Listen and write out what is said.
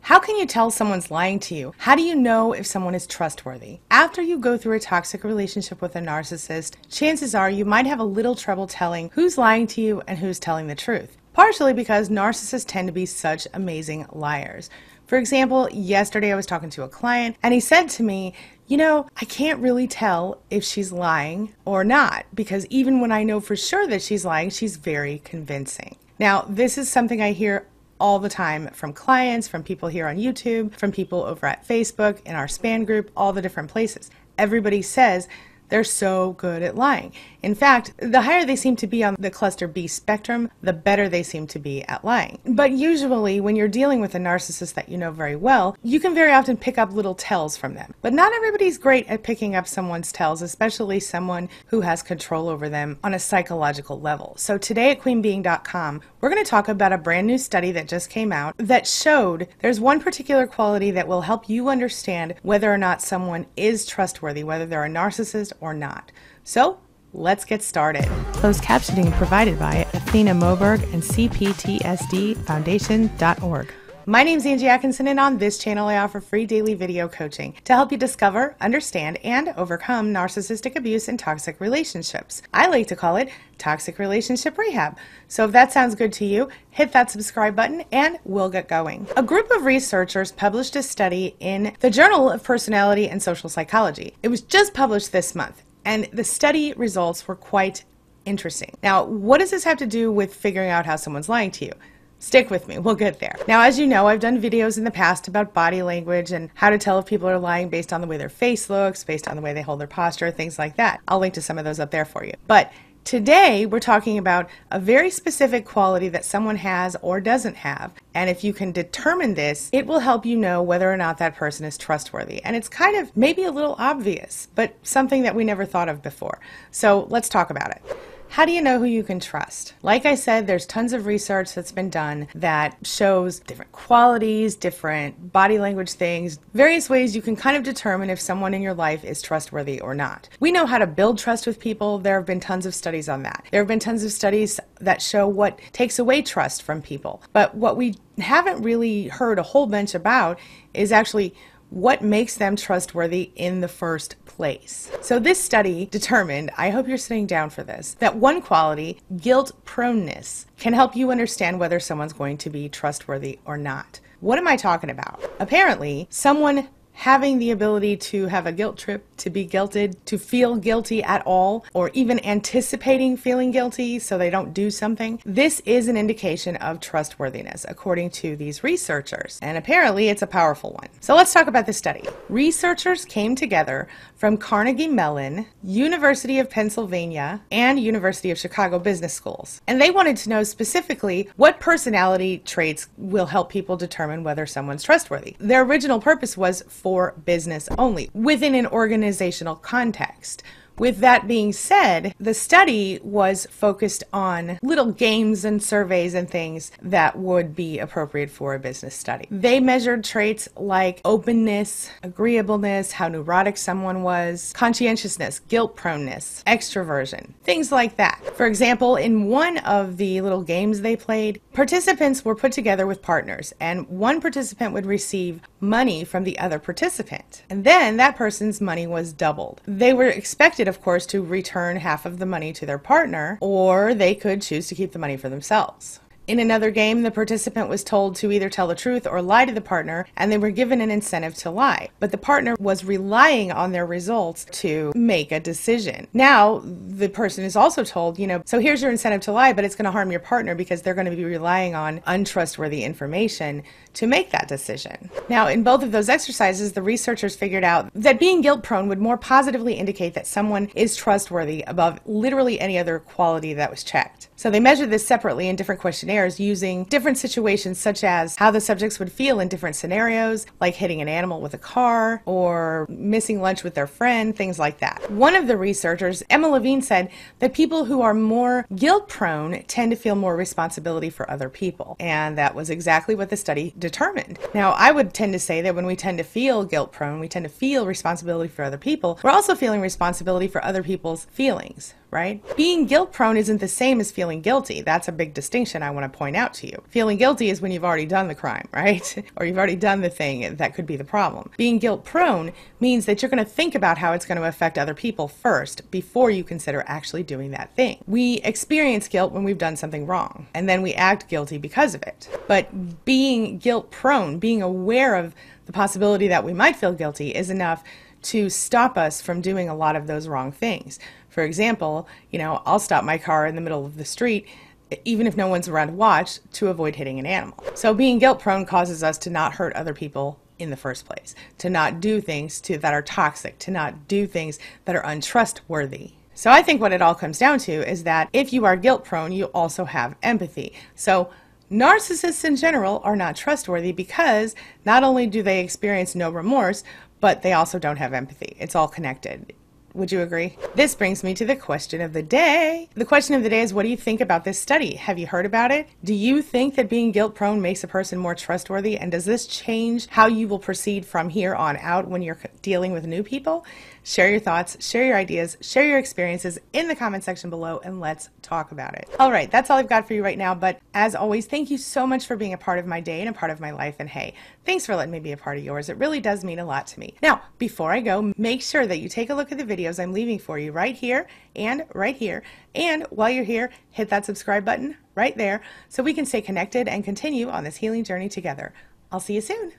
How can you tell someone's lying to you? How do you know if someone is trustworthy? After you go through a toxic relationship with a narcissist, chances are you might have a little trouble telling who's lying to you and who's telling the truth. Partially because narcissists tend to be such amazing liars. For example, yesterday I was talking to a client and he said to me, I can't really tell if she's lying or not, because even when I know for sure that she's lying, she's very convincing. Now, this is something I hear all the time from clients, from people here on YouTube, from people over at Facebook, in our SPAN group, all the different places. Everybody says they're so good at lying. In fact, the higher they seem to be on the cluster B spectrum, the better they seem to be at lying. But usually when you're dealing with a narcissist that you know very well, you can very often pick up little tells from them. But not everybody's great at picking up someone's tells, especially someone who has control over them on a psychological level. So today at queenbeing.com, we're going to talk about a brand new study that just came out that showed there's one particular quality that will help you understand whether or not someone is trustworthy, whether they're a narcissist or not. So let's get started. Closed captioning provided by Athena Moberg and CPTSDFoundation.org. My name's Angie Atkinson, and on this channel I offer free daily video coaching to help you discover, understand, and overcome narcissistic abuse in toxic relationships. I like to call it toxic relationship rehab. So if that sounds good to you, hit that subscribe button and we'll get going. A group of researchers published a study in the Journal of Personality and Social Psychology. It was just published this month, and the study results were quite interesting. Now, what does this have to do with figuring out how someone's lying to you? Stick with me, we'll get there. Now, as you know, I've done videos in the past about body language and how to tell if people are lying based on the way their face looks, based on the way they hold their posture, things like that. I'll link to some of those up there for you. But today, we're talking about a very specific quality that someone has or doesn't have. And if you can determine this, it will help you know whether or not that person is trustworthy. And it's kind of maybe a little obvious, but something that we never thought of before. So let's talk about it. How do you know who you can trust? Like I said, there's tons of research that's been done that shows different qualities, different body language things, various ways you can kind of determine if someone in your life is trustworthy or not. We know how to build trust with people. There have been tons of studies on that. There have been tons of studies that show what takes away trust from people. But what we haven't really heard a whole bunch about is actually what makes them trustworthy in the first place. So this study determined, I hope you're sitting down for this, that one quality, guilt proneness, can help you understand whether someone's going to be trustworthy or not. What am I talking about? Apparently, someone having the ability to have a guilt trip, to be guilted, to feel guilty at all, or even anticipating feeling guilty so they don't do something, this is an indication of trustworthiness, according to these researchers. And apparently it's a powerful one. So let's talk about the study. Researchers came together from Carnegie Mellon, University of Pennsylvania, and University of Chicago business schools. And they wanted to know specifically what personality traits will help people determine whether someone's trustworthy. Their original purpose was for business only, within an organizational context. With that being said, the study was focused on little games and surveys and things that would be appropriate for a business study. They measured traits like openness, agreeableness, how neurotic someone was, conscientiousness, guilt proneness, extroversion, things like that. For example, in one of the little games they played, participants were put together with partners, and one participant would receive money from the other participant. And then that person's money was doubled. They were expected, of course, to return half of the money to their partner, or they could choose to keep the money for themselves. In another game, the participant was told to either tell the truth or lie to the partner, and they were given an incentive to lie. But the partner was relying on their results to make a decision. Now, the person is also told, so here's your incentive to lie, but it's going to harm your partner because they're going to be relying on untrustworthy information to make that decision. Now, in both of those exercises, the researchers figured out that being guilt-prone would more positively indicate that someone is trustworthy above literally any other quality that was checked. So they measured this separately in different questionnaires using different situations, such as how the subjects would feel in different scenarios, like hitting an animal with a car or missing lunch with their friend, things like that. One of the researchers, Emma Levine, said that people who are more guilt-prone tend to feel more responsibility for other people. And that was exactly what the study determined. Now, I would tend to say that when we tend to feel guilt-prone, we tend to feel responsibility for other people, we're also feeling responsibility for other people's feelings, right? Being guilt prone isn't the same as feeling guilty. That's a big distinction I want to point out to you. Feeling guilty is when you've already done the crime, right? Or you've already done the thing that could be the problem. Being guilt prone means that you're going to think about how it's going to affect other people first before you consider actually doing that thing. We experience guilt when we've done something wrong, and then we act guilty because of it. But being guilt prone, being aware of the possibility that we might feel guilty, is enough to stop us from doing a lot of those wrong things. For example, I'll stop my car in the middle of the street even if no one's around to watch, to avoid hitting an animal. So being guilt prone causes us to not hurt other people in the first place, to not do things that are toxic, to not do things that are untrustworthy. So I think what it all comes down to is that if you are guilt prone, you also have empathy. So narcissists in general are not trustworthy because not only do they experience no remorse, but they also don't have empathy. It's all connected. Would you agree? This brings me to the question of the day. The question of the day is, what do you think about this study? Have you heard about it? Do you think that being guilt prone makes a person more trustworthy? And does this change how you will proceed from here on out when you're dealing with new people? Share your thoughts, share your ideas, share your experiences in the comment section below, and let's talk about it. All right, that's all I've got for you right now. But as always, thank you so much for being a part of my day and a part of my life. And hey, thanks for letting me be a part of yours. It really does mean a lot to me. Now, before I go, make sure that you take a look at the videos I'm leaving for you right here and right here. And while you're here, hit that subscribe button right there so we can stay connected and continue on this healing journey together. I'll see you soon.